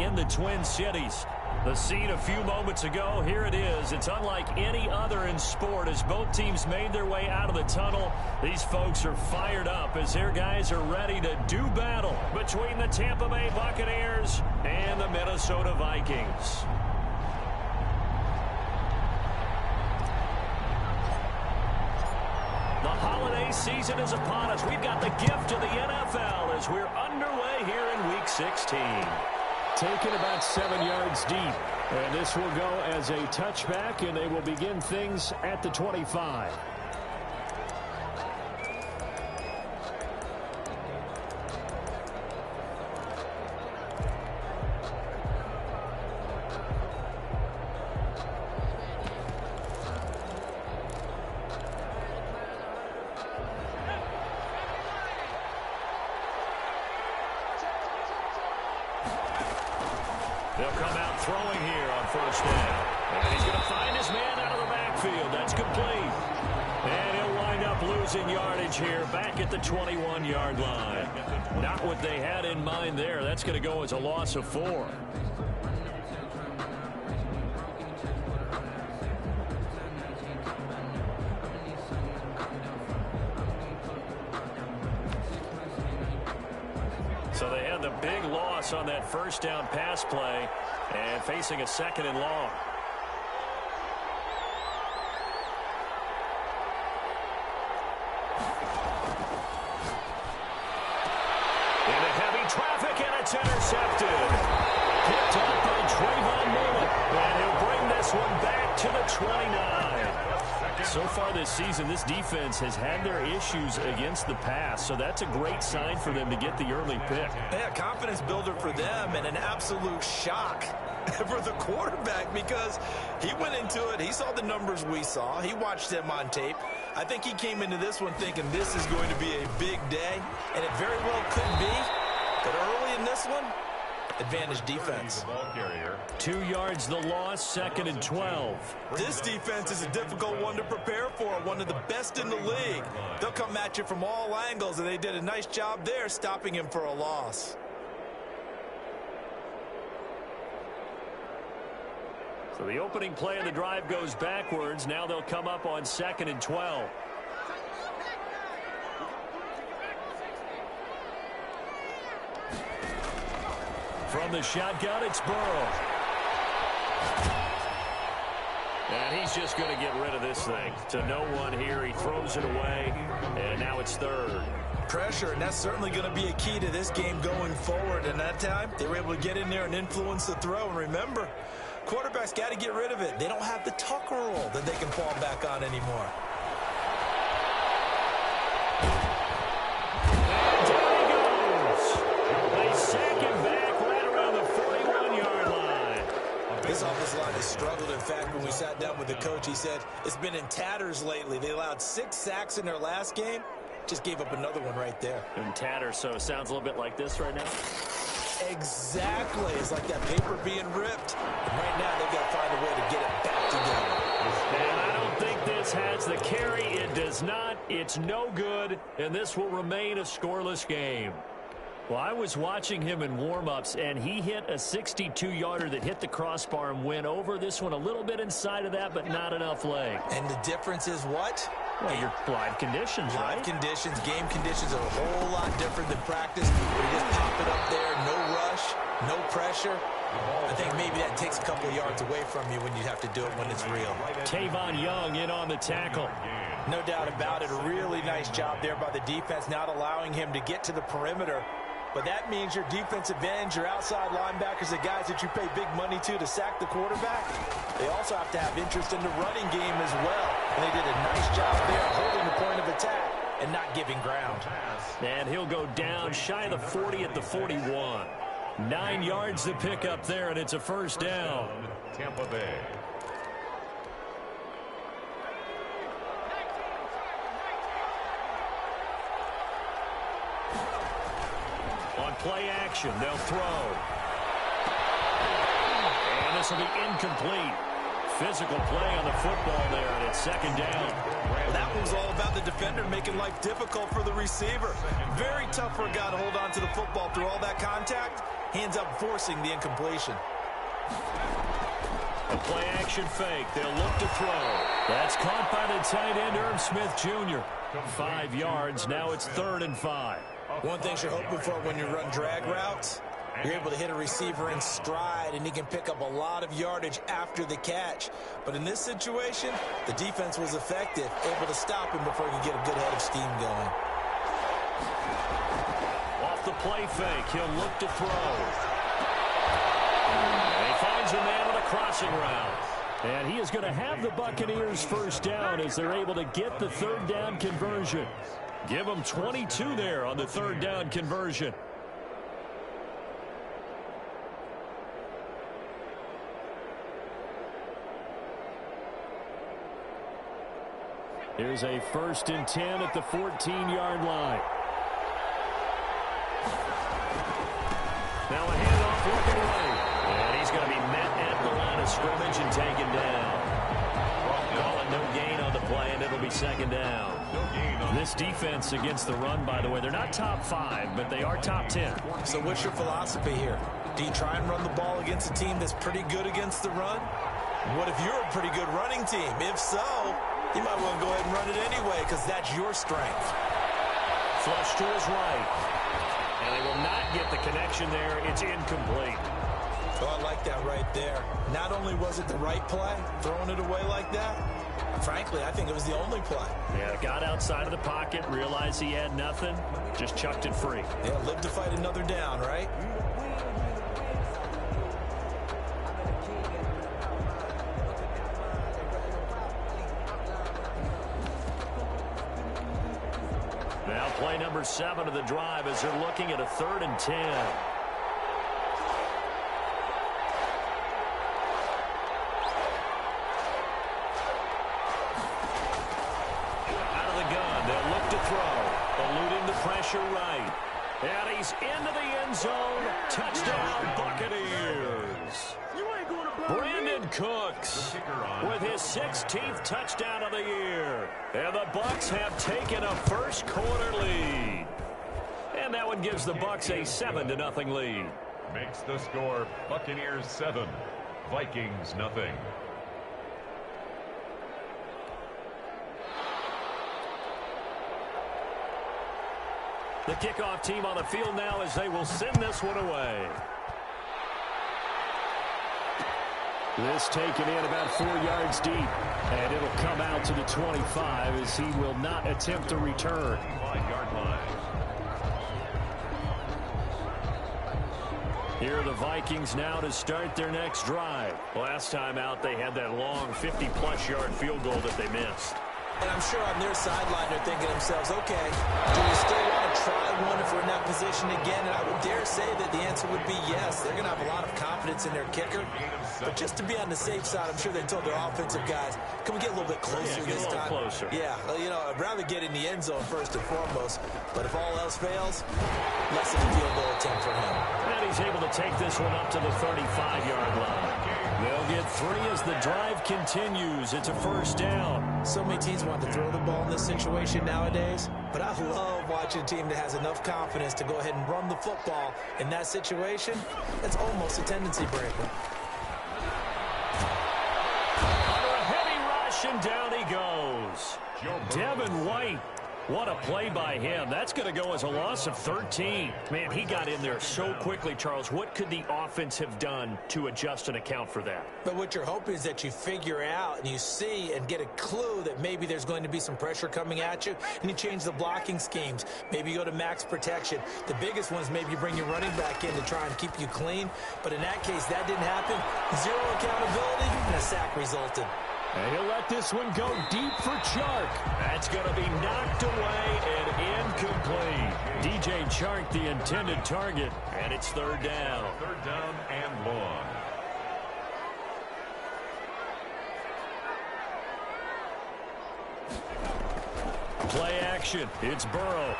in the Twin Cities. The scene a few moments ago, here it is. It's unlike any other in sport as both teams made their way out of the tunnel. These folks are fired up as their guys are ready to do battle between the Tampa Bay Buccaneers and the Minnesota Vikings. The holiday season is upon us. We've got the gift of the NFL as we're underway here in Week 16. Taken about 7 yards deep. And this will go as a touchback, and they will begin things at the 25. They'll come out throwing here on first down. And he's going to find his man out of the backfield. That's complete. And he'll wind up losing yardage here back at the 21-yard line. Not what they had in mind there. That's going to go as a loss of 4. So they had the big loss on that first down pass play and facing a 2nd and long. Into heavy traffic, and it's intercepted. Picked up by Trayvon Mullen, and he'll bring this one back to the 29. So far this season, this defense has had their issues against the pass, so that's a great sign for them to get the early pick. Yeah, confidence builder for them and an absolute shock for the quarterback because he went into it. He saw the numbers we saw. He watched them on tape. I think he came into this one thinking this is going to be a big day, and it very well could be. But early in this one, advantage defense. 2 yards the loss, 2nd and 12. This defense is a difficult one to prepare for, one of the best in the league. They'll come at you from all angles, and they did a nice job there stopping him for a loss. So the opening play of the drive goes backwards. Now they'll come up on 2nd and 12. From the shotgun, it's Burrow. And he's just going to get rid of this thing. To no one here, he throws it away, and now it's 3rd. Pressure, and that's certainly going to be a key to this game going forward. And that time, they were able to get in there and influence the throw. And remember, quarterbacks got to get rid of it. They don't have the Tucker rule that they can fall back on anymore. And down he goes. They sack him back right around the 41-yard line. This offensive line has struggled. In fact, when we sat down with the coach, he said it's been in tatters lately. They allowed 6 sacks in their last game. Just gave up another one right there. In tatters, so it sounds a little bit like this right now. Exactly. It's like that paper being ripped. And right now, they've got to find a way to get it back together. And I don't think this has the carry. It does not. It's no good. And this will remain a scoreless game. Well, I was watching him in warm-ups, and he hit a 62-yarder that hit the crossbar and went over. This one a little bit inside of that, but not enough leg. And the difference is what? Well, your live conditions, right? Live conditions, game conditions are a whole lot different than practice. You just pop it up there, no rush, no pressure. I think maybe that takes a couple of yards away from you when you have to do it when it's real. Tavon Young in on the tackle. No doubt about it. A really nice job there by the defense, not allowing him to get to the perimeter. But that means your defensive ends, your outside linebackers, the guys that you pay big money to sack the quarterback, they also have to have interest in the running game as well. And they did a nice job there holding the point of attack and not giving ground. And he'll go down shy of the 40 at the 41. 9 yards to pick up there, and it's a first down. Tampa Bay. On play action, they'll throw. And this will be incomplete. physical play on the football there, and it's second down. Well, that was all about the defender making life difficult for the receiver. Very tough for a guy to hold on to the football through all that contact. He ends up forcing the incompletion. A play-action fake. They'll look to throw. That's caught by the tight end, Irv Smith Jr. 5 yards. Now it's 3rd and 5. One thing you're hoping for when you run drag routes, you're able to hit a receiver in stride, and he can pick up a lot of yardage after the catch. But in this situation, the defense was effective, able to stop him before he could get a good head of steam going. Off the play fake, he'll look to throw. And he finds a man on a crossing route. And he is going to have the Buccaneers first down as they're able to get the 3rd down conversion. Give them 22 there on the 3rd down conversion. Here's a 1st and 10 at the 14-yard line. Now a handoff looking away. And he's going to be met at the line of scrimmage and taken down. Calling no gain on the play, and it'll be 2nd down. This defense against the run, by the way, they're not top 5, but they are top 10. So what's your philosophy here? Do you try and run the ball against a team that's pretty good against the run? What if you're a pretty good running team? If so, you might want to go ahead and run it anyway because that's your strength. Flush to his right. And they will not get the connection there. It's incomplete. Oh, I like that right there. Not only was it the right play, throwing it away like that, frankly, I think it was the only play. Yeah, got outside of the pocket, realized he had nothing, just chucked it free. Yeah, live to fight another down, right? Now play number 7 of the drive as they're looking at a 3rd and 10. Right. And he's into the end zone. Touchdown, Buccaneers. Brandon Cooks with his 16th touchdown of the year. And the Bucs have taken a first-quarter lead. And that one gives the Bucs a 7-0 lead. Makes the score Buccaneers 7, Vikings 0. The kickoff team on the field now as they will send this one away. This taken in about 4 yards deep. And it'll come out to the 25 as he will not attempt a return. 5-yard line. Here are the Vikings now to start their next drive. Last time out, they had that long 50-plus yard field goal that they missed. And I'm sure on their sideline they're thinking to themselves, okay, do we still want to try one if we're in that position again? And I would dare say that the answer would be yes. They're going to have a lot of confidence in their kicker. But just to be on the safe side, I'm sure they told their offensive guys, can we get a little bit closer this time? Closer. Yeah, you know, I'd rather get in the end zone first and foremost. But if all else fails, less than a field goal attempt for him. And he's able to take this one up to the 35-yard line. They'll get 3 as the drive continues. It's a first down. So many teams want to throw the ball in this situation nowadays, but I love watching a team that has enough confidence to go ahead and run the football in that situation. It's almost a tendency breaker. Under a heavy rush, and down he goes. Devin White. What a play by him. That's going to go as a loss of 13. Man, he got in there so quickly, Charles. What could the offense have done to adjust and account for that? But what you're hoping is that you figure out and you see and get a clue that maybe there's going to be some pressure coming at you, and you change the blocking schemes. Maybe you go to max protection. The biggest one is maybe you bring your running back in to try and keep you clean. But in that case, that didn't happen. 0 accountability, and a sack resulted. And he'll let this one go deep for Chark. That's going to be knocked away and incomplete. DJ Chark, the intended target, and it's 3rd down. 3rd down and long. Play action. It's Burrow.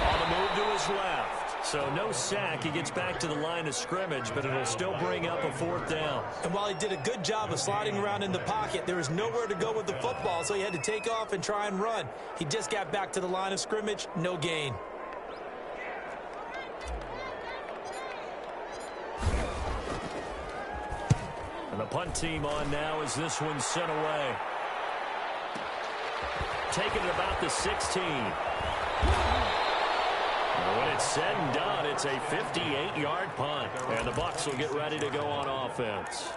On the move to his left. So no sack. He gets back to the line of scrimmage, but it'll still bring up a 4th down. And while he did a good job of sliding around in the pocket, there was nowhere to go with the football, so he had to take off and try and run. He just got back to the line of scrimmage, no gain. And the punt team on now as this one's sent away. Taking it about the 16. When it's said and done, it's a 58-yard punt. And the Bucs will get ready to go on offense.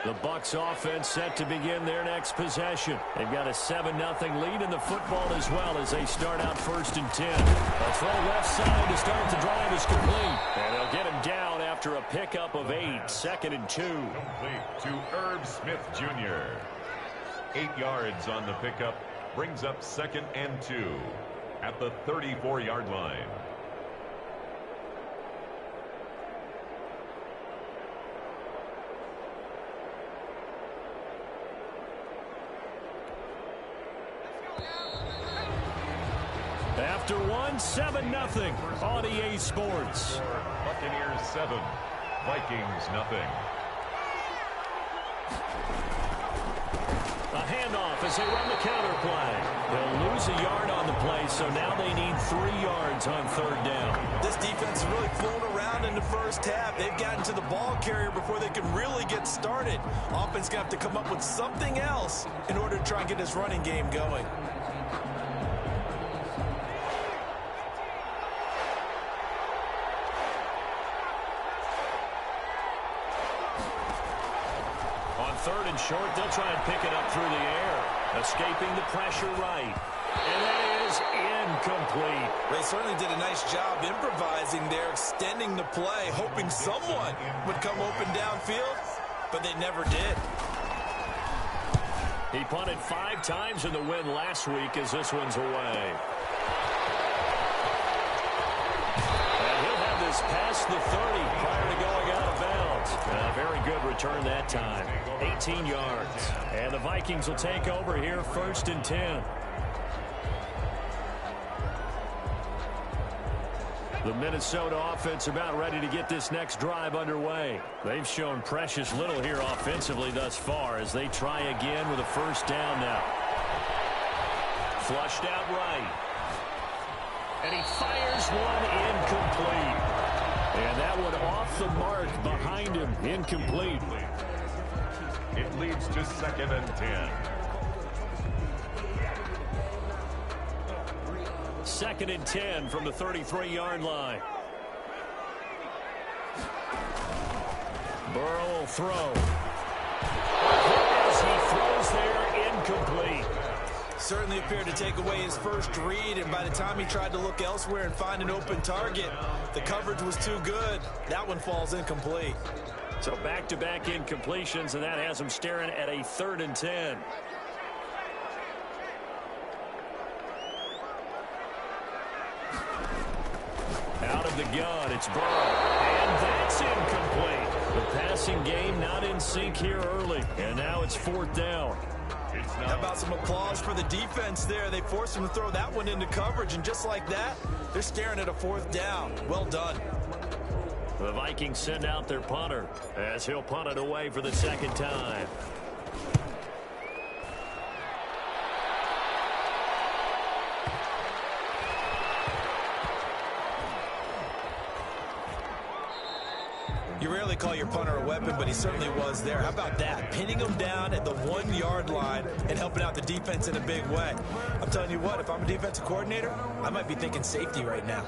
The Bucs offense set to begin their next possession. They've got a 7-0 lead in the football as well as they start out 1st and 10. A throw left side to start the drive is complete. And they'll get him down after a pickup of 8. 2nd and 2. Complete to Herb Smith, Jr. 8 yards on the pickup. Brings up 2nd and 2 at the 34-yard line. After one, 7-0 on EA Sports. Buccaneers 7, Vikings nothing. A handoff as they run the counter play. They'll lose a yard on the play, so now they need 3 yards on 3rd down. This defense has really flown around in the first half. They've gotten to the ball carrier before they can really get started. Offense going to have to come up with something else in order to try and get this running game going. On 3rd and short, they'll try and pick it up through the air. Escaping the pressure right. And that is incomplete. They certainly did a nice job improvising there, extending the play, hoping someone would come open downfield, but they never did. He punted 5 times in the win last week as this one's away. And he'll have this past the 30 prior to going out of bounds. A very good return that time. 18 yards. And the Vikings will take over here 1st and 10. The Minnesota offense about ready to get this next drive underway. They've shown precious little here offensively thus far as they try again with a 1st down now. Flushed out right. And he fires one incomplete. And that one off the mark behind him. Incomplete. It leads to 2nd and 10. 2nd and 10 from the 33-yard line. Burrow will throw. As he throws there, incomplete. Certainly appeared to take away his first read, and by the time he tried to look elsewhere and find an open target, the coverage was too good. That one falls incomplete. So back-to-back incompletions, and that has him staring at a 3rd and 10. Out of the gun, it's Burrow. And that's incomplete. The passing game not in sync here early. And now it's 4th down. How about some applause for the defense there? They forced him to throw that one into coverage, and just like that, they're staring at a 4th down. Well done. The Vikings send out their punter as he'll punt it away for the 2nd time. You rarely call your punter a weapon, but he certainly was there. How about that? Pinning him down at the 1-yard line and helping out the defense in a big way. I'm telling you what, if I'm a defensive coordinator, I might be thinking safety right now.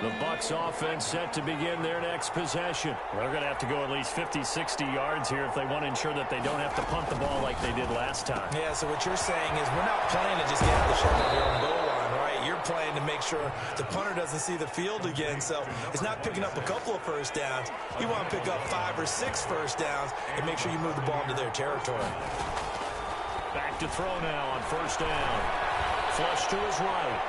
The Bucs offense set to begin their next possession. They're going to have to go at least 50, 60 yards here if they want to ensure that they don't have to punt the ball like they did last time. Yeah, so what you're saying is we're not playing to just get out of the shot of their own goal line. line, right? You're playing to make sure the punter doesn't see the field again, so it's not picking up a couple of first downs. You want to pick up 5 or 6 first downs and make sure you move the ball into their territory. Back to throw now on first down. Flush to his right.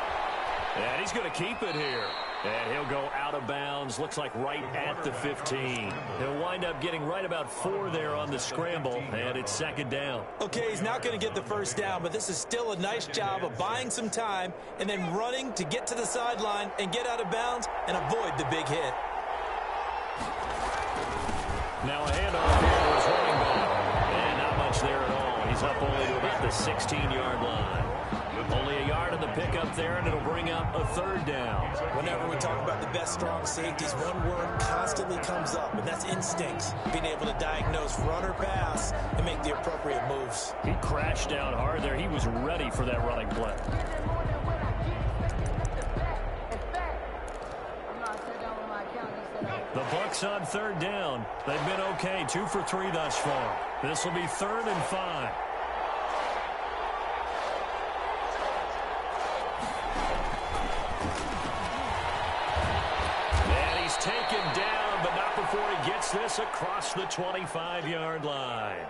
And he's going to keep it here. And he'll go out of bounds, looks like right at the 15. He'll wind up getting right about 4 there on the scramble, and it's second down. Okay, he's not going to get the first down, but this is still a nice job of buying some time and then running to get to the sideline and get out of bounds and avoid the big hit. Now a handoff here to his running back. And not much there at all. He's up only to about the 16-yard line. Only a yard in the pickup there, and it'll bring up a third down. Whenever we talk about the best strong safeties, one word constantly comes up, and that's instincts. Being able to diagnose run or pass and make the appropriate moves. He crashed down hard there. He was ready for that running play. The Bucs on third down. They've been okay, 2 for 3 thus far. This will be 3rd and 5. Taken down, but not before he gets this across the 25-yard line.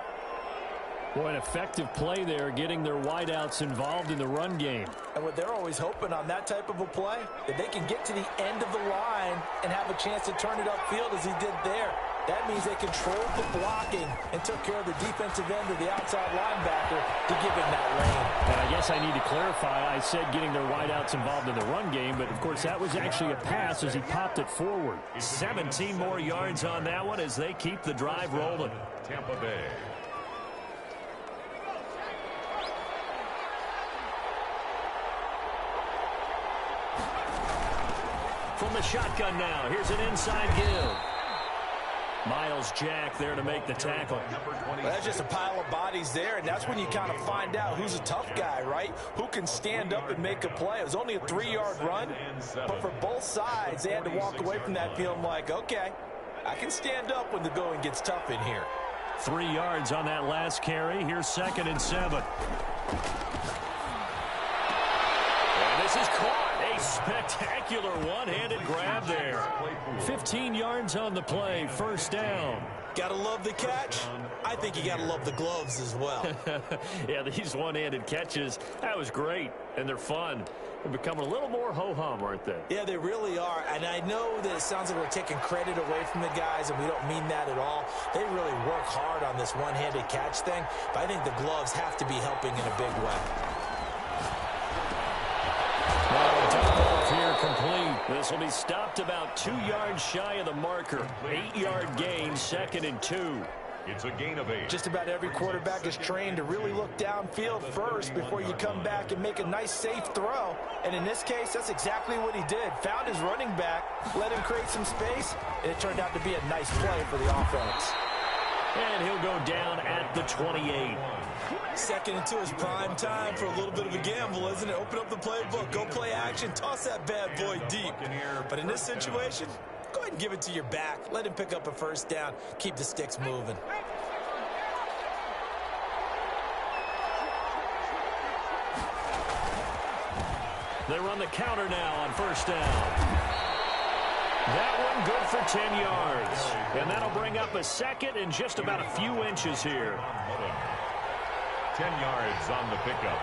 Boy, an effective play there, getting their wideouts involved in the run game. And what they're always hoping on that type of a play, that they can get to the end of the line and have a chance to turn it upfield as he did there. That means they controlled the blocking and took care of the defensive end of the outside linebacker to give him that lane. And I guess I need to clarify, I said getting their wideouts involved in the run game, but of course that was actually a pass as he popped it forward. 17 more yards on that one as they keep the drive rolling. Tampa Bay. From the shotgun now, here's an inside give. Miles Jack there to make the tackle. Well, that's just a pile of bodies there, and that's when you kind of find out who's a tough guy, right? Who can stand up and make a play. It was only a 3-yard run, but for both sides, they had to walk away from that feeling like, okay, I can stand up when the going gets tough in here. 3 yards on that last carry. Here's 2nd and 7. And this is caught. A spectacular one-handed grab there. 15 yards on the play. First down. Gotta love the catch. I think you gotta love the gloves as well. Yeah, these one-handed catches, that was great. And they're fun. They're becoming a little more ho-hum, aren't they? Yeah, they really are. And I know that it sounds like we're taking credit away from the guys, and we don't mean that at all. They really work hard on this one-handed catch thing. But I think the gloves have to be helping in a big way. Dump-off here complete. This will be stopped about 2 yards shy of the marker. 8-yard gain, 2nd and 2. It's a gain of 8. Just about every quarterback is trained to really look downfield first before you come back and make a nice, safe throw. And in this case, that's exactly what he did. Found his running back, let him create some space, and it turned out to be a nice play for the offense. And he'll go down at the 28. 2nd and 2 is prime time for a little bit of a gamble, isn't it? Open up the playbook, go play action, toss that bad boy deep. But in this situation, go ahead and give it to your back. Let him pick up a first down. Keep the sticks moving. They run the counter now on first down. That one good for 10 yards. And that'll bring up a 2nd and just about a few inches here. 10 yards on the pickup.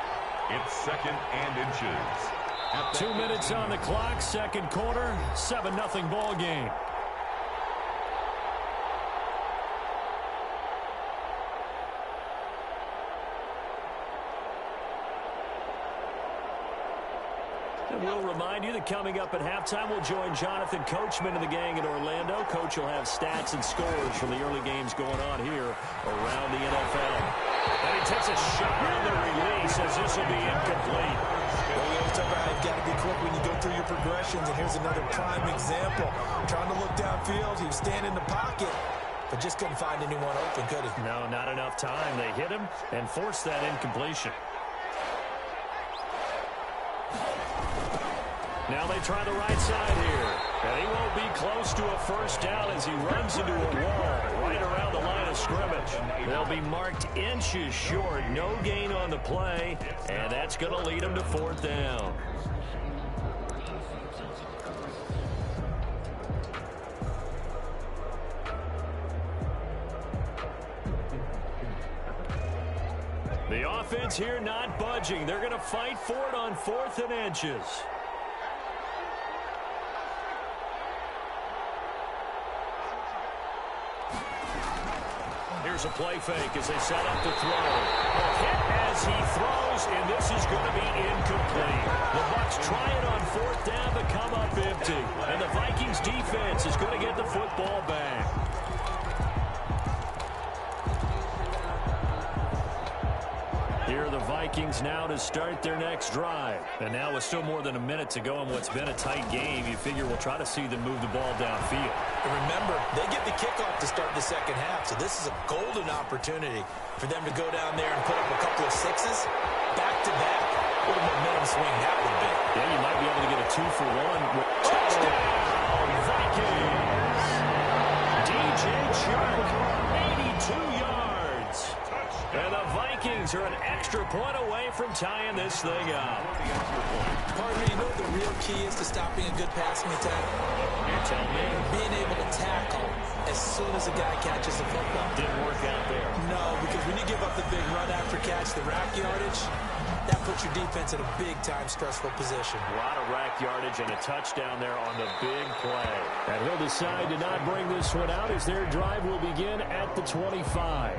It's 2nd and inches. 2 minutes on the clock, 2nd quarter, 7-0 ball game. And we'll remind you that coming up at halftime, we'll join Jonathan Coachman and the gang in Orlando. Coach will have stats and scores from the early games going on here around the NFL. And he takes a shot on the release as this will be incomplete. Well, we always talk about how you've got to be quick when you go through your progressions, and here's another prime example. Trying to look downfield, he was standing in the pocket, but just couldn't find anyone open, could he? No, not enough time. They hit him and forced that incompletion. Now they try the right side here. And he won't be close to a first down as he runs into a wall right around the line of of scrimmage. They'll be marked inches short. No gain on the play, and that's going to lead them to 4th down. The offense here not budging. They're going to fight for it on 4th and inches. Here's a play fake as they set up to throw. A hit as he throws, and this is going to be incomplete. The Bucs try it on 4th down to come up empty. And the Vikings defense is going to get the football back. Here are the Vikings now to start their next drive. And now with still more than a minute to go in what's been a tight game, you figure we'll try to see them move the ball downfield. And remember, they get the kickoff to start the second half, so this is a golden opportunity for them to go down there and put up a couple of sixes back-to-back. What a momentum swing that would be. Yeah, you might be able to get a 2-for-1. Touchdown, Vikings! DJ Chark, 82 yards. And the Vikings are an extra point away from tying this thing up. Partner, you know what the real key is to stopping a good passing attack? You tell me. Being able to tackle as soon as a guy catches the football. Didn't work out there. No, because when you give up the big run after catch, the rack yardage, that puts your defense in a big-time stressful position. A lot of rack yardage and a touchdown there on the big play. And he'll decide to not bring this one out as their drive will begin at the 25.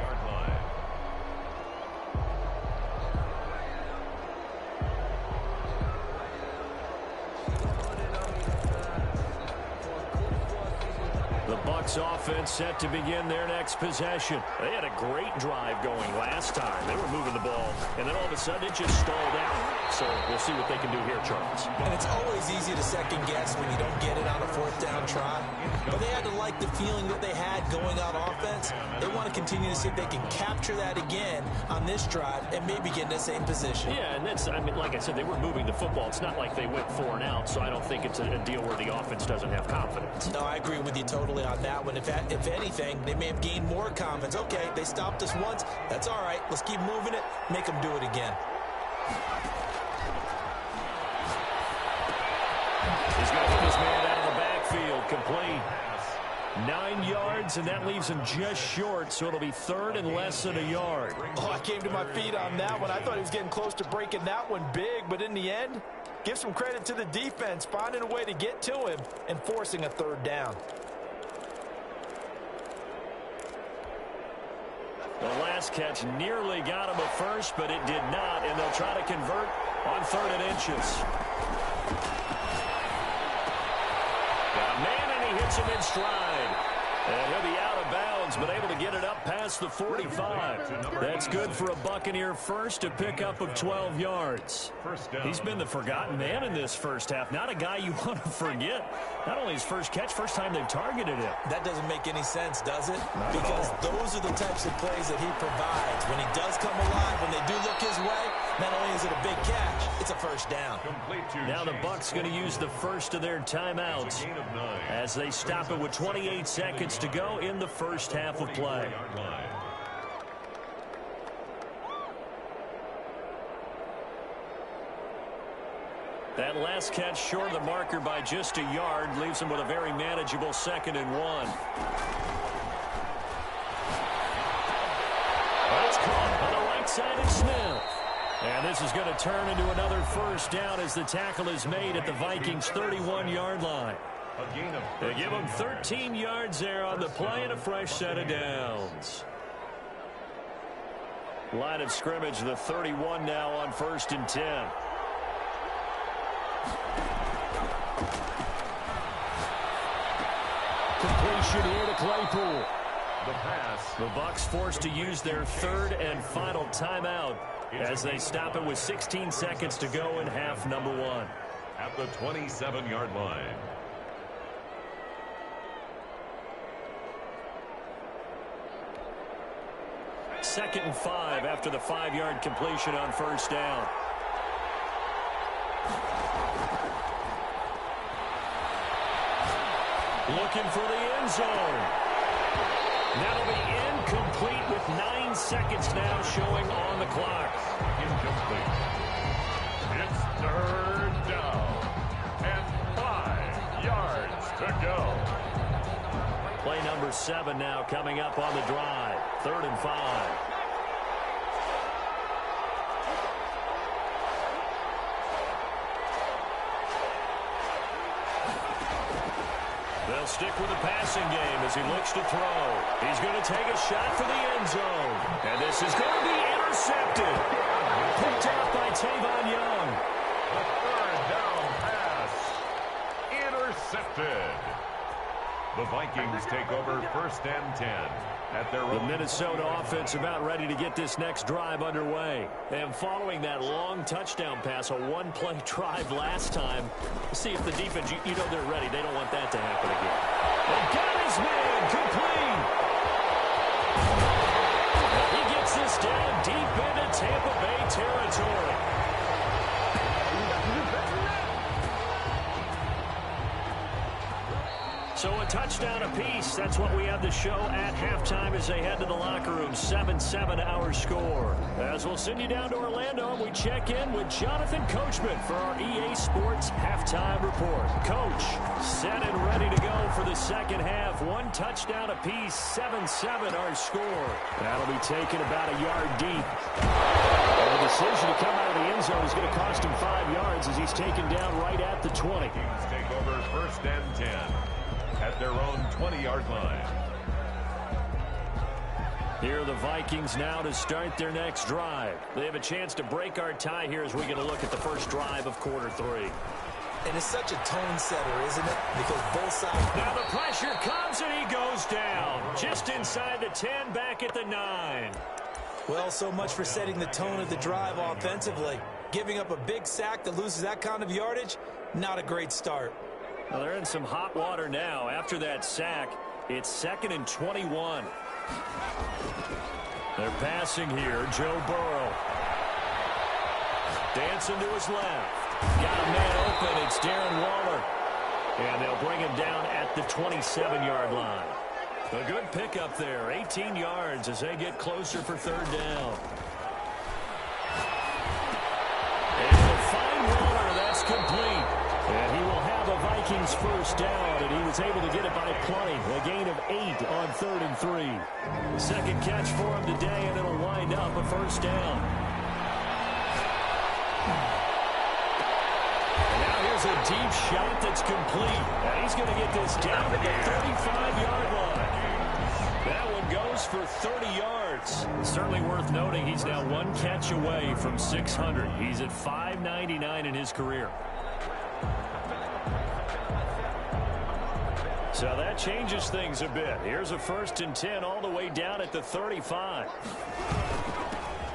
Bucs offense set to begin their next possession. They had a great drive going last time. They were moving the ball, and then all of a sudden it just stalled out. So we'll see what they can do here, Charles. And it's always easy to second guess when you don't get it on a 4th down try. But they had to like the feeling that they had going on offense. They want to continue to see if they can capture that again on this drive and maybe get in the same position. Yeah, and that's, I mean, like I said, they were moving the football. It's not like they went 4 and out, so I don't think it's a deal where the offense doesn't have confidence. No, I agree with you totally on that one. If anything, they may have gained more confidence. Okay, they stopped us once. That's all right. Let's keep moving it. Make them do it again. He's going to get this man out of the backfield. Complete. 9 yards, and that leaves him just short, so it'll be 3rd and less than a yard. Oh, I came to my feet on that one. I thought he was getting close to breaking that one big, but in the end, give some credit to the defense, finding a way to get to him and forcing a 3rd down. The last catch nearly got him a first, but it did not, and they'll try to convert on 3rd and inches. Got a man, and he hits him in stride. And he'll be out of bounds, but able to get it up past the 45. That's good for a Buccaneer first to pick up of 12 yards. He's been the forgotten man in this first half. Not a guy you want to forget. Not only his first catch, first time they've targeted him. That doesn't make any sense, does it? Because those are the types of plays that he provides. When he does come alive, when they do look his way, not only is it a big catch, it's a first down. Now the Bucs going to use the first of their timeouts as they stop it with 28 seconds to go in the first half of play. That last catch short of the marker by just a yard leaves him with a very manageable 2nd and 1. That's caught on the right side of Smith. And this is going to turn into another first down as the tackle is made at the Vikings' 31-yard line. They give him 13 yards there on the play and a fresh set of downs. Line of scrimmage, the 31 now on 1st and 10. Completion here to Claypool. The Bucs forced to use their 3rd and final timeout as they stop it with 16 seconds to go in half number 1. At the 27-yard line. Second and 5 after the 5-yard completion on first down. Looking for the end zone. That'll be incomplete with 9 seconds now showing on the clock. Incomplete. It's third down and 5 yards to go. Play number 7 now coming up on the drive. 3rd and 5. They'll stick with the passing game as he looks to throw. He's going to take a shot for the end zone. And this is going to be intercepted. Picked out by Tavon Young. A third down pass. Intercepted. The Vikings take over 1st and 10 at their own. The Minnesota offense about ready to get this next drive underway. And following that long touchdown pass, a one-play drive last time, see if the defense, you know they're ready. They don't want that to happen again. They got his man complete. He gets this down deep into Tampa Bay territory. So a touchdown apiece. That's what we have to show at halftime as they head to the locker room. 7-7 our score. As we'll send you down to Orlando, we check in with Jonathan Coachman for our EA Sports Halftime Report. Coach, set and ready to go for the second half. 1 touchdown apiece. 7-7 our score. That'll be taken about a yard deep. And the decision to come out of the end zone is going to cost him 5 yards as he's taken down right at the 20. Vikings take over 1st and 10. At their own 20-yard line. Here are the Vikings now to start their next drive. They have a chance to break our tie here as we get a look at the first drive of quarter 3. And it's such a tone setter, isn't it? Because both sides... Now the pressure comes and he goes down. Just inside the 10, back at the 9. Well, so much for setting the tone of the drive offensively. Giving up a big sack that loses that kind of yardage, not a great start. Well, they're in some hot water now. After that sack, it's 2nd and 21. They're passing here. Joe Burrow. Dancing to his left. Got a man open. It's Darren Waller. And they'll bring him down at the 27-yard line. A good pickup there. 18 yards as they get closer for 3rd down. And they'll find Waller. That's complete. And he will have a Vikings first down, and he was able to get it by plenty. A gain of 8 on 3rd and 3. Second catch for him today, and it'll wind up a first down. And now here's a deep shot that's complete. And he's going to get this down to the 35-yard line. That one goes for 30 yards. Certainly worth noting he's now 1 catch away from 600. He's at 599 in his career. So that changes things a bit. Here's a 1st and 10 all the way down at the 35.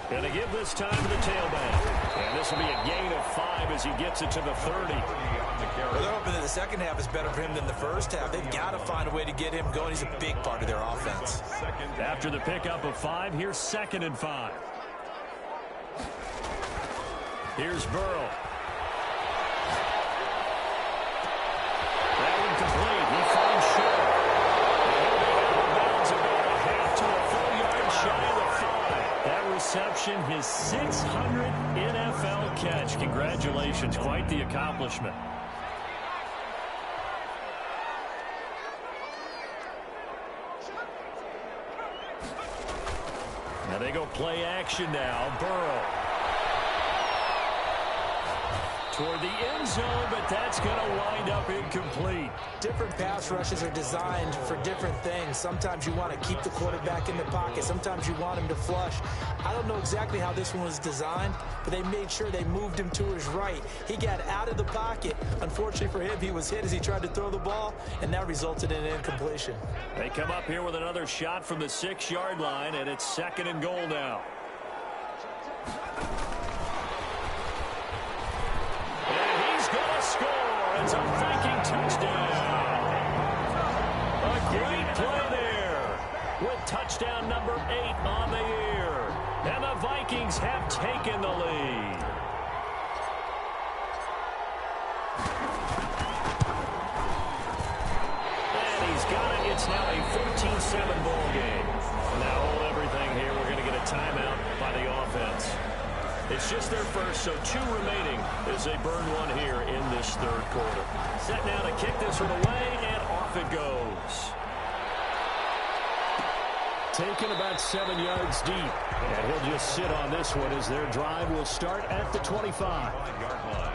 Going to give this time to the tailback. And this will be a gain of 5 as he gets it to the 30. Well, they're hoping that the second half is better for him than the first half. They've got to find a way to get him going. He's a big part of their offense. After the pickup of 5, here's 2nd and 5. Here's Burrow. That one complete. He finds short. And he'll be out of bounds about a half to a full yard shy of the 5. That reception, his 600th NFL catch. Congratulations. Quite the accomplishment. Now they go play action now. Burrow. Toward the end zone, but that's going to wind up incomplete. Different pass rushes are designed for different things. Sometimes you want to keep the quarterback in the pocket. Sometimes you want him to flush. I don't know exactly how this one was designed, but they made sure they moved him to his right. He got out of the pocket. Unfortunately for him, he was hit as he tried to throw the ball, and that resulted in an incompletion. They come up here with another shot from the 6-yard line, and it's 2nd and goal now. It's a Viking touchdown. A great play there with touchdown number 8 on the year. And the Vikings have taken the lead. And he's got it it's now a 14-7 ball game. Now hold everything here. We're going to get a timeout by the offense. It's just their first, so 2 remaining as they burn one here in this third quarter. Set now to kick this one away, and off it goes. Taken about 7 yards deep. And he'll just sit on this one as their drive will start at the 25-yard line.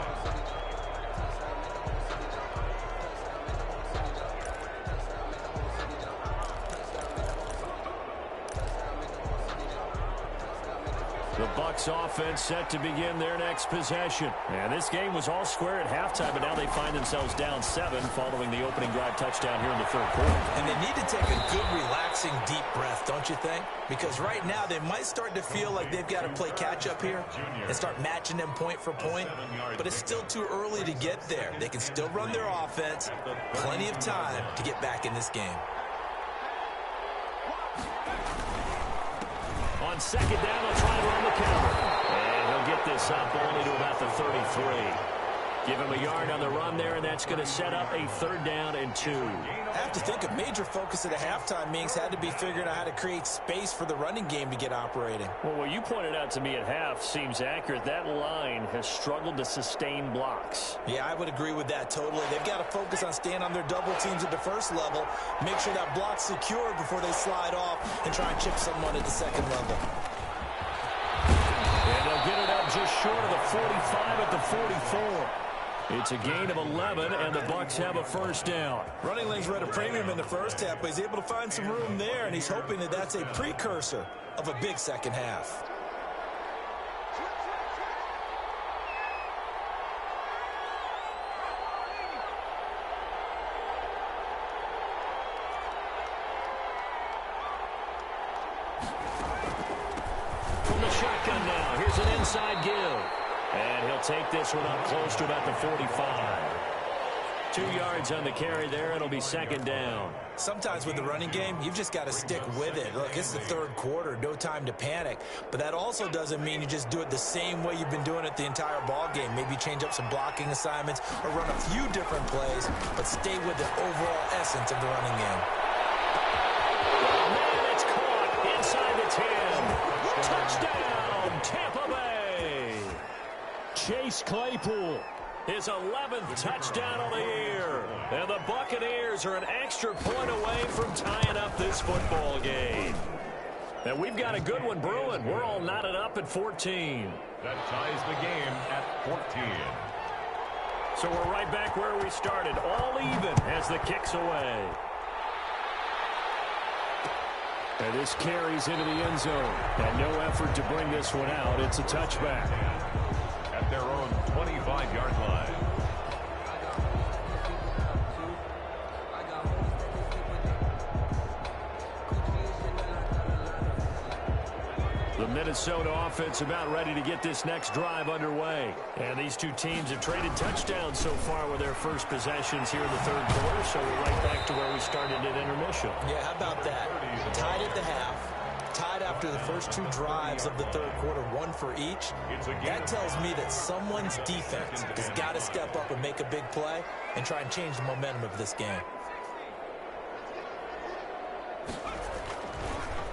The Bucs offense set to begin their next possession. And this game was all square at halftime, but now they find themselves down 7 following the opening drive touchdown here in the third quarter. And they need to take a good, relaxing, deep breath, don't you think? Because right now they might start to feel like they've got to play catch-up here and start matching them point for point. But it's still too early to get there. They can still run their offense. Plenty of time to get back in this game. On second down, they'll try to run the counter. And he'll get this up only to about the 33. Give him a yard on the run there, and that's going to set up a 3rd down and 2. I have to think a major focus of the halftime meetings had to be figuring out how to create space for the running game to get operating. Well, what you pointed out to me at half seems accurate. That line has struggled to sustain blocks. Yeah, I would agree with that totally. They've got to focus on staying on their double teams at the first level, make sure that block's secure before they slide off and try and chip someone at the second level. And they'll get it up just short of the 45 at the 44. It's a gain of 11, and the Bucs have a 1st down. Running lanes were at a premium in the first half, but he's able to find some room there, and he's hoping that that's a precursor of a big second half. From the shotgun now, here's an inside give. And he'll take this one up close to about the 45. 2 yards on the carry there. It'll be 2nd down. Sometimes with the running game, you've just got to stick with it. Look, it's the third quarter, no time to panic. But that also doesn't mean you just do it the same way you've been doing it the entire ball game. Maybe change up some blocking assignments or run a few different plays, but stay with the overall essence of the running game. Man, it's caught inside the 10. Touchdown, Tampa Bay. Chase Claypool, his 11th touchdown of the year. And the Buccaneers are an extra point away from tying up this football game. And we've got a good one brewing. We're all knotted up at 14. That ties the game at 14. So we're right back where we started, all even as the kick's away. And this carries into the end zone. And no effort to bring this one out. It's a touchback. At their own 25-yard line. The Minnesota offense about ready to get this next drive underway. And these two teams have traded touchdowns so far with their first possessions here in the third quarter, so we're right back to where we started at intermission. Yeah, how about that? Tied at the half, tied after the first 2 drives of the third quarter, 1 for each. That tells me that someone's defense has got to step up and make a big play and try and change the momentum of this game.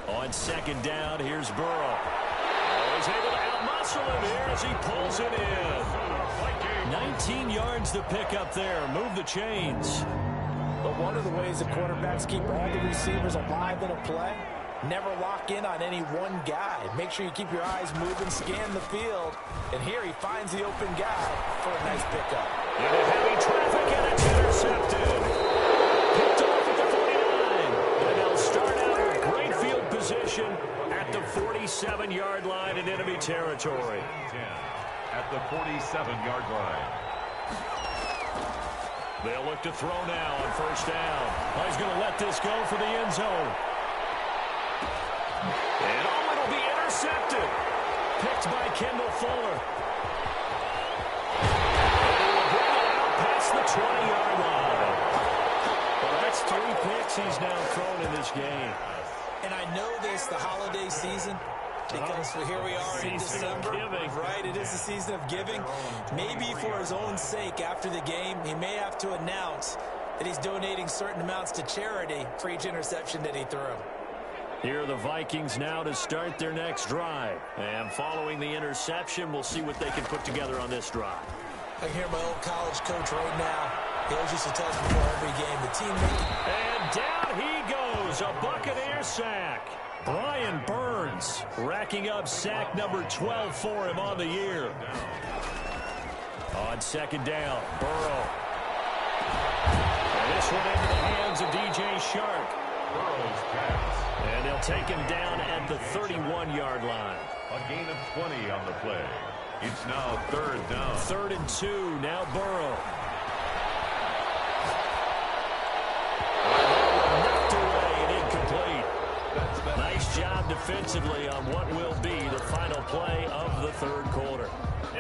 On second down, here's Burrow. Oh, he's able to outmuscle him here as he pulls it in. 19 yards to pick up there. Move the chains. But one of the ways the quarterbacks keep all the receivers alive in a play, never lock in on any one guy. Make sure you keep your eyes moving, scan the field. And here he finds the open guy for a nice pickup. Into heavy traffic, and it's intercepted. Picked off at the 49. And they'll start out with great field position at the 47-yard line in enemy territory. At the 47-yard line. They'll look to throw now on first down. Oh, he's going to let this go for the end zone. And oh, it'll be intercepted. Picked by Kendall Fuller. And he will bring it out past the 20-yard line. Well, that's 3 picks he's now thrown in this game. And I know this, the holiday season, because here we are in December, right? It is the season of giving. Maybe for his own sake, after the game, he may have to announce and he's donating certain amounts to charity for each interception that he threw. Here are the Vikings now to start their next drive. And following the interception, we'll see what they can put together on this drive. I can hear my old college coach right now. He always used to tell us before every game, the teammate. And down he goes, a Buccaneer sack. Brian Burns racking up sack number 12 for him on the year. On second down, Burrow. And this one into the hands of DJ Shark. Burrow's pass. And they'll take him down at the 31-yard line. A gain of 20 on the play. It's now third down. 3rd and 2, now Burrow. Knocked away and incomplete. Nice job defensively on what will be the final play of the 3rd quarter.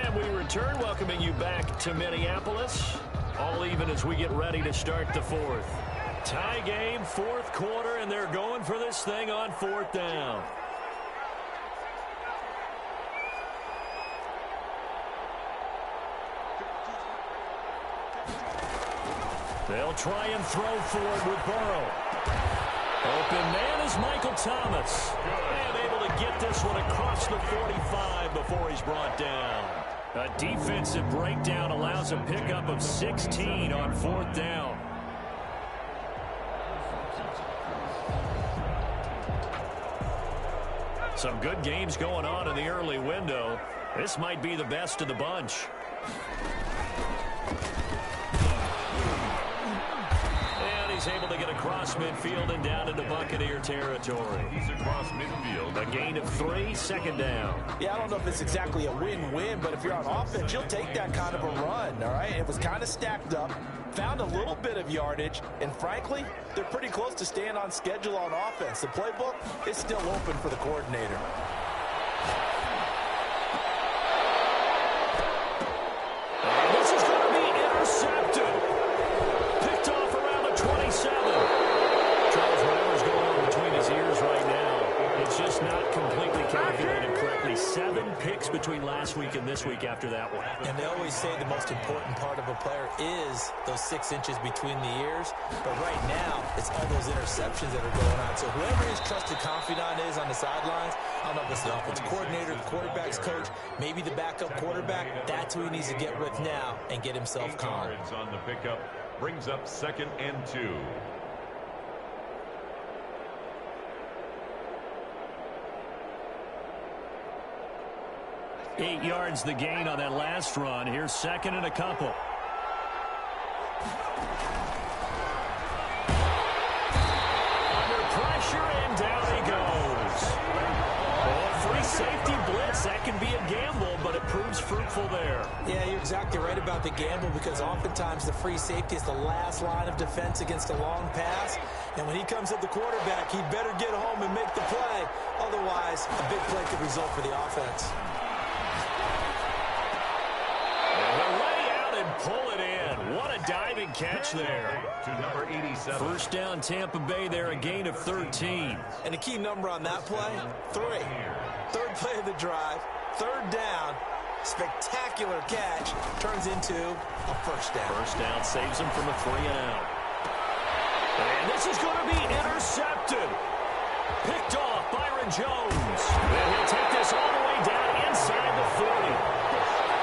And we return, welcoming you back to Minneapolis. All even as we get ready to start the 4th. Tie game, 4th quarter, and they're going for this thing on 4th down. They'll try and throw for it with Burrow. Open man is Michael Thomas. And able to get this one across the 45 before he's brought down. A defensive breakdown allows a pickup of 16 on 4th down. Some good games going on in the early window. This might be the best of the bunch. And he's able to get across midfield and down into Buccaneer territory. He's across midfield. A gain of 3, second down. Yeah, I don't know if it's exactly a win-win, but if you're on offense, you'll take that kind of a run, all right? It was kind of stacked up, found a little bit of yardage, and frankly, they're pretty close to staying on schedule on offense. The playbook is still open for the coordinator. And this is going to be intercepted. Picked off around the 27. Charles, whatever's going on between his ears right now, it's just not completely calculated correctly. 7 picks between last week and this week after that one. And they always say the most important part of a player is those 6 inches between the ears. But right now, it's all those interceptions that are going on. So whoever his trusted confidant is on the sidelines, I don't know if it's the offensive coordinator, the quarterback's coach, maybe the backup quarterback, that's who he needs to get with now and get himself calm. 8 yards on the pickup brings up 2nd and 2. 8 yards the gain on that last run. Here's 2nd and a couple. Under pressure, and down he goes. Oh, free safety blitz. That can be a gamble, but it proves fruitful there. Yeah, you're exactly right about the gamble because oftentimes the free safety is the last line of defense against a long pass. And when he comes at the quarterback, he'd better get home and make the play. Otherwise, a big play could result for the offense. Pull it in. What a diving catch there. To number 87. First down, Tampa Bay there, a gain of 13. And the key number on that play, 3. 3rd play of the drive, 3rd down, spectacular catch, turns into a first down. First down saves him from a 3 and out. And this is going to be intercepted. Picked off Byron Jones. And he'll take this all the way down inside the 40.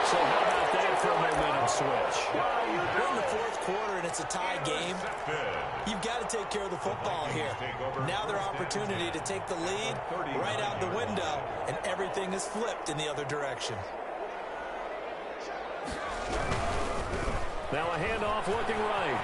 So how about that for a momentum switch? We're in the 4th quarter, and it's a tie game. You've got to take care of the football here. Now their opportunity to take the lead right out the window, and everything is flipped in the other direction. Now a handoff looking right.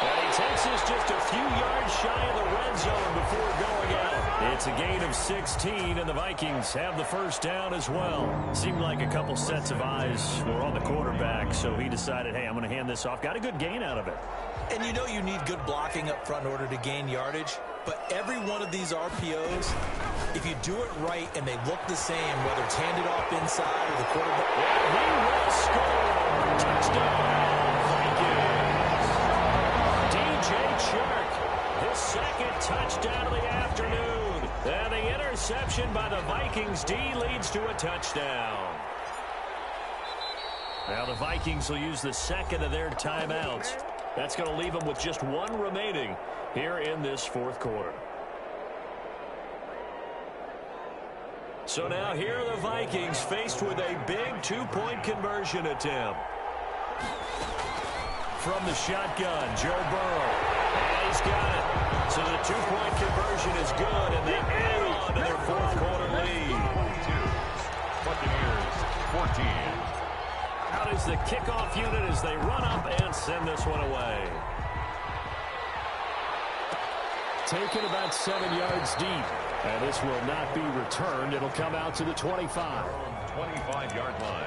And he takes this just a few yards shy of the red zone before going out. It's a gain of 16, and the Vikings have the first down as well. Seemed like a couple sets of eyes were on the quarterback, so he decided, hey, I'm going to hand this off. Got a good gain out of it. And you know you need good blocking up front in order to gain yardage. But every one of these RPOs, if you do it right and they look the same, whether it's handed off inside or the quarterback. And he will score. Touchdown, Vikings. DJ Chark, his 2nd touchdown of the afternoon. And the interception by the Vikings D leads to a touchdown. Now the Vikings will use the 2nd of their timeouts. That's going to leave them with just one remaining here in this fourth quarter. So now here are the Vikings faced with a big two-point conversion attempt. From the shotgun, Joe Burrow. And he's got it. So the two-point conversion is good, and they add on to their fourth quarter lead. Buccaneers 14. Out is the kickoff unit as they run up and send this one away. Taken about 7 yards deep. And this will not be returned. It'll come out to the 25. 25-yard line.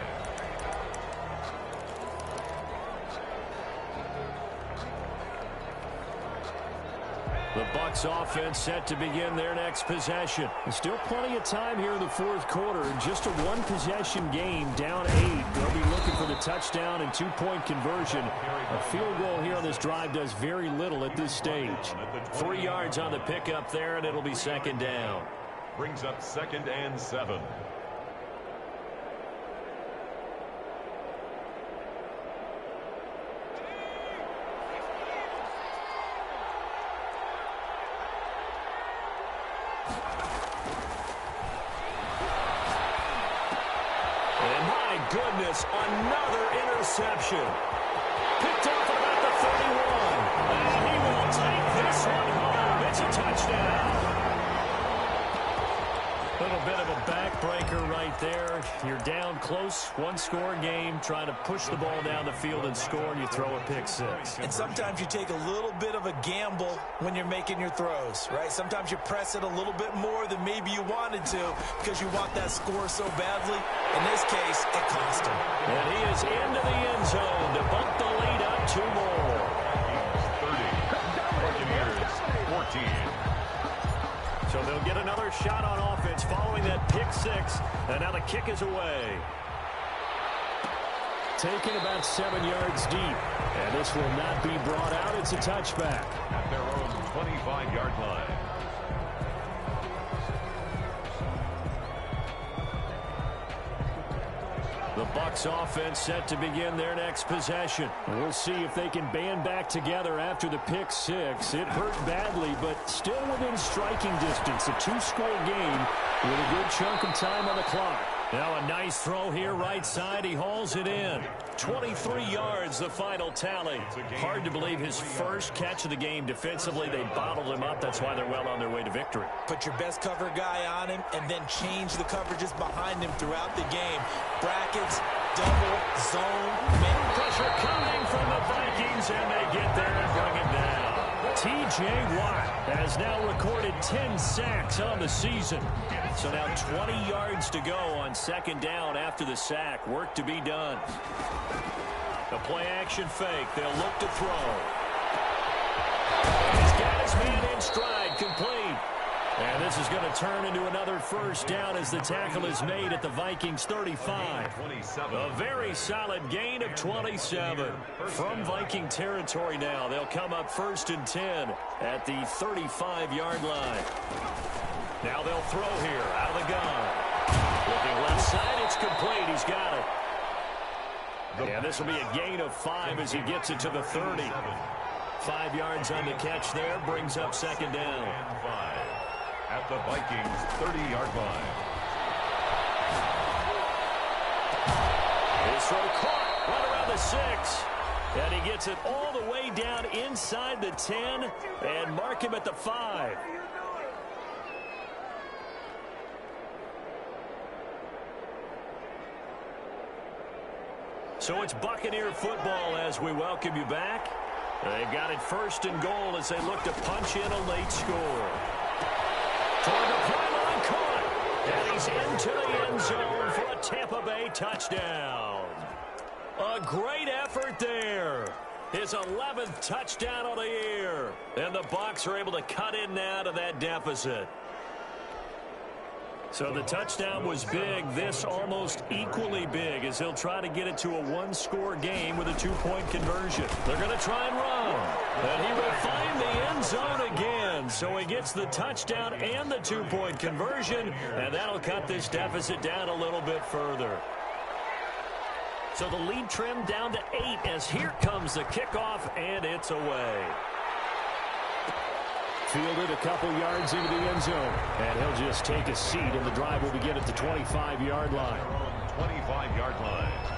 The Bucs offense set to begin their next possession. There's still plenty of time here in the fourth quarter. Just a one-possession game, down 8. They'll be looking for the touchdown and two-point conversion. A field goal here on this drive does very little at this stage. 3 yards on the pickup there, and it'll be second down. Brings up 2nd and 7. Goodness, another interception. Picked off about the 31. And he will take this one home. It's a touchdown. Little bit of a backbreaker right there. You're down close, one-score game, trying to push the ball down the field and score, and you throw a pick six. And sometimes you take a little bit of a gamble when you're making your throws, right? Sometimes you press it a little bit more than maybe you wanted to because you want that score so badly. In this case, it cost him. And he is into the end zone to bump the lead up 2 more. 30. Buccaneers 14. So they'll get another shot on offense following that pick six. And now the kick is away. Taken about 7 yards deep. And this will not be brought out. It's a touchback. At their own 25-yard line. The Bucs offense set to begin their next possession. We'll see if they can band back together after the pick six. It hurt badly, but still within striking distance. A 2-score game with a good chunk of time on the clock. Now a nice throw here right side. He hauls it in. 23 yards, the final tally. Hard to believe his first catch of the game defensively. They bottled him up. That's why they're well on their way to victory. Put your best cover guy on him and then change the coverages behind him throughout the game. Brackets, double, zone, man. Pressure coming from the Vikings, and they get there and bring him down. T.J. Watt has now recorded 10 sacks on the season. So now 20 yards to go on second down after the sack. Work to be done. The play-action fake. They'll look to throw. He's got his man in stride, complete. And this is going to turn into another first down as the tackle is made at the Vikings 35. A very solid gain of 27. From Viking territory now, they'll come up 1st and 10 at the 35-yard line. Now they'll throw here out of the gun. Looking left side, it's complete. He's got it. And this will be a gain of 5 as he gets it to the 30. 5 yards on the catch there, brings up second down. At the Vikings 30-yard line. His throw caught right around the 6. And he gets it all the way down inside the 10 and mark him at the 5. So it's Buccaneer football as we welcome you back. They've got it 1st and goal as they look to punch in a late score. Toward the pylon, caught. And he's into the end zone for a Tampa Bay touchdown. A great effort there. His 11th touchdown of the year. And the Bucs are able to cut in now to that deficit. So the touchdown was big. This almost equally big as he'll try to get it to a 1-score game with a 2-point conversion. They're going to try and run. And he will find the end zone again. So he gets the touchdown and the 2-point conversion. And that'll cut this deficit down a little bit further. So the lead trimmed down to 8 as here comes the kickoff, and it's away. Fielded a couple yards into the end zone. And he'll just take a seat, and the drive will begin at the 25-yard line. 25-yard line.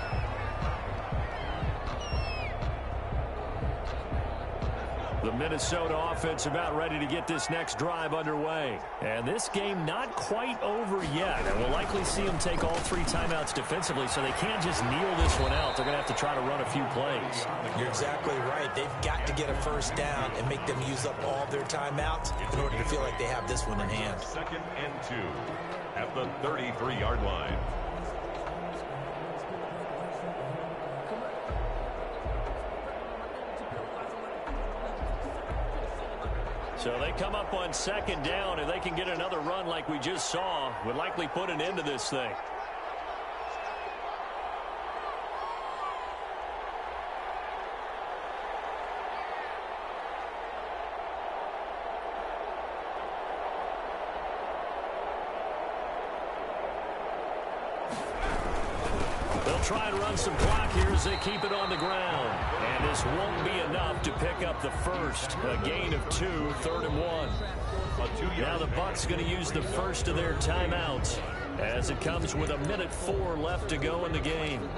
The Minnesota offense about ready to get this next drive underway. And this game not quite over yet. And we'll likely see them take all 3 timeouts defensively, so they can't just kneel this one out. They're going to have to try to run a few plays. You're exactly right. They've got to get a first down and make them use up all their timeouts in order to feel like they have this one in hand. 2nd and 2 at the 33-yard line. So they come up on 2nd down. If they can get another run like we just saw, would likely put an end to this thing. They'll try and run some clock here as they keep it on the ground. And this won't be enough to pick up the first. A gain of 2, 3rd and 1. Now the Bucs going to use the first of their timeouts as it comes with 1:04 left to go in the game.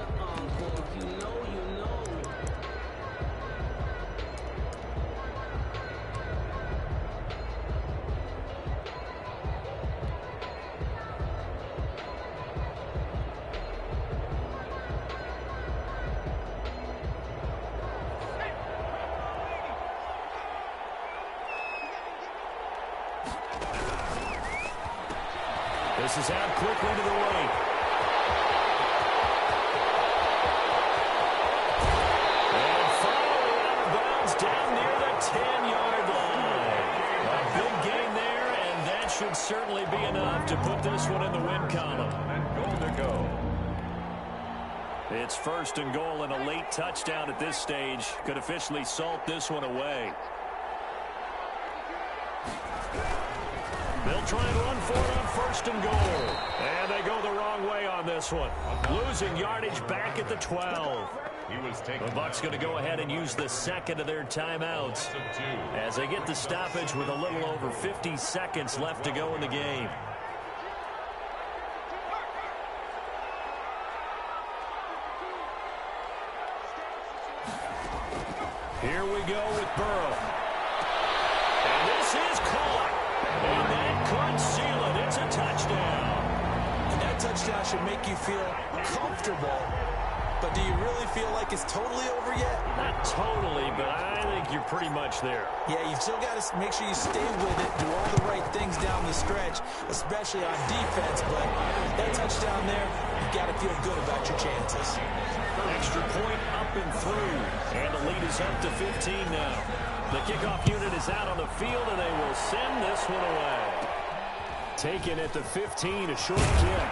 This is out quickly to the right. And finally out of bounds down near the 10-yard line. A big gain there, and that should certainly be enough to put this one in the win column. And goal to go. It's 1st and goal, and a late touchdown at this stage could officially salt this one away. They'll try and run for it on 1st and goal. And they go the wrong way on this one. Losing yardage back at the 12. The Bucs going to go ahead and use the 2nd of their timeouts as they get the stoppage with a little over 50 seconds left to go in the game. Here we go with Burrow. And this is caught. And that could seal it. It's a touchdown. And that touchdown should make you feel comfortable. But do you really feel like it's totally over yet? Not totally, but I think you're pretty much there. Yeah, you've still got to make sure you stay with it, do all the right things down the stretch, especially on defense. But that touchdown there, you've got to feel good about your chances. Extra point up and through. And the lead is up to 15 now. The kickoff unit is out on the field, and they will send this one away. Taken at the 15, a short kick.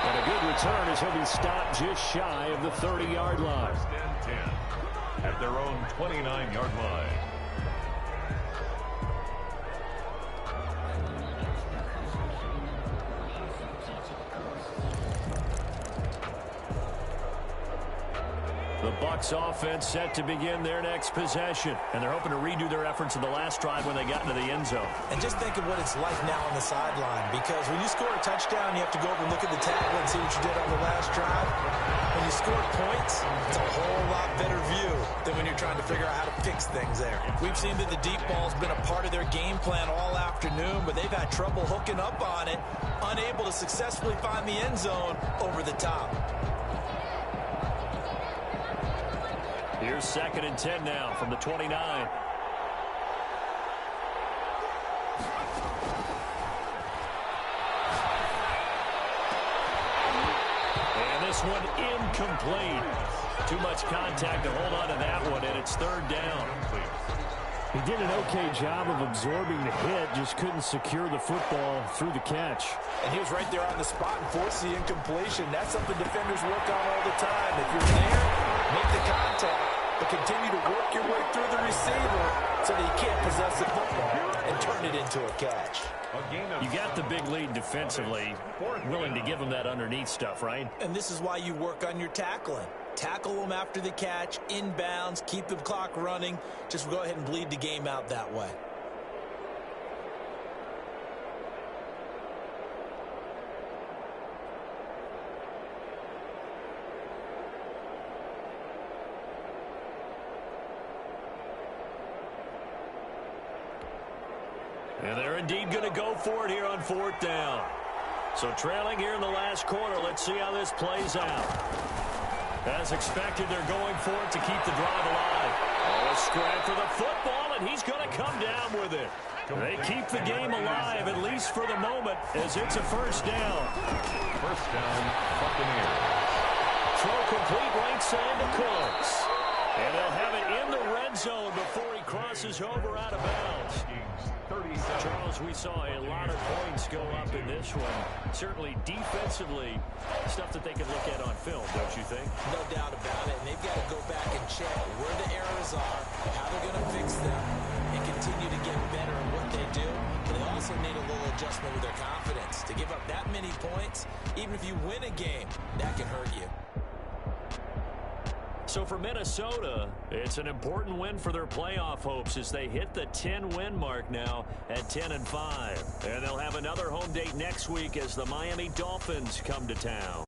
And a good return as he'll be stopped just shy of the 30-yard line. 10 at their own 29-yard line. The Bucs offense set to begin their next possession. And they're hoping to redo their efforts in the last drive when they got into the end zone. And just think of what it's like now on the sideline. Because when you score a touchdown, you have to go over and look at the tablet and see what you did on the last drive. When you score points, it's a whole lot better view than when you're trying to figure out how to fix things there. We've seen that the deep ball's been a part of their game plan all afternoon, but they've had trouble hooking up on it, unable to successfully find the end zone over the top. Here's 2nd and 10 now from the 29. And this one incomplete. Too much contact to hold on to that one, and it's 3rd down. He did an okay job of absorbing the hit, just couldn't secure the football through the catch. And he was right there on the spot and forced the incompletion. That's something defenders work on all the time. If you're there, make the contact, but continue to work your way through the receiver so that you can't possess the football and turn it into a catch. You got the big lead defensively, willing to give them that underneath stuff, right? And this is why you work on your tackling. Tackle them after the catch, inbounds, keep the clock running. Just go ahead and bleed the game out that way. And they're indeed going to go for it here on 4th down. So trailing here in the last quarter, let's see how this plays out. As expected, they're going for it to keep the drive alive. Oh, a scrap for the football, and he's going to come down with it. They keep the game alive, at least for the moment, as it's a 1st down. 1st down, Buccaneers. Throw complete right side to Cooks. And they'll have it in the red zone before he crosses over out of bounds. Charles, we saw a lot of points go up in this one. Certainly defensively, stuff that they can look at on film, don't you think? No doubt about it. And they've got to go back and check where the errors are, how they're going to fix them, and continue to get better at what they do. But they also need a little adjustment with their confidence. To give up that many points, even if you win a game, that can hurt you. So for Minnesota, it's an important win for their playoff hopes as they hit the 10-win mark now at 10-5. And they'll have another home date next week as the Miami Dolphins come to town.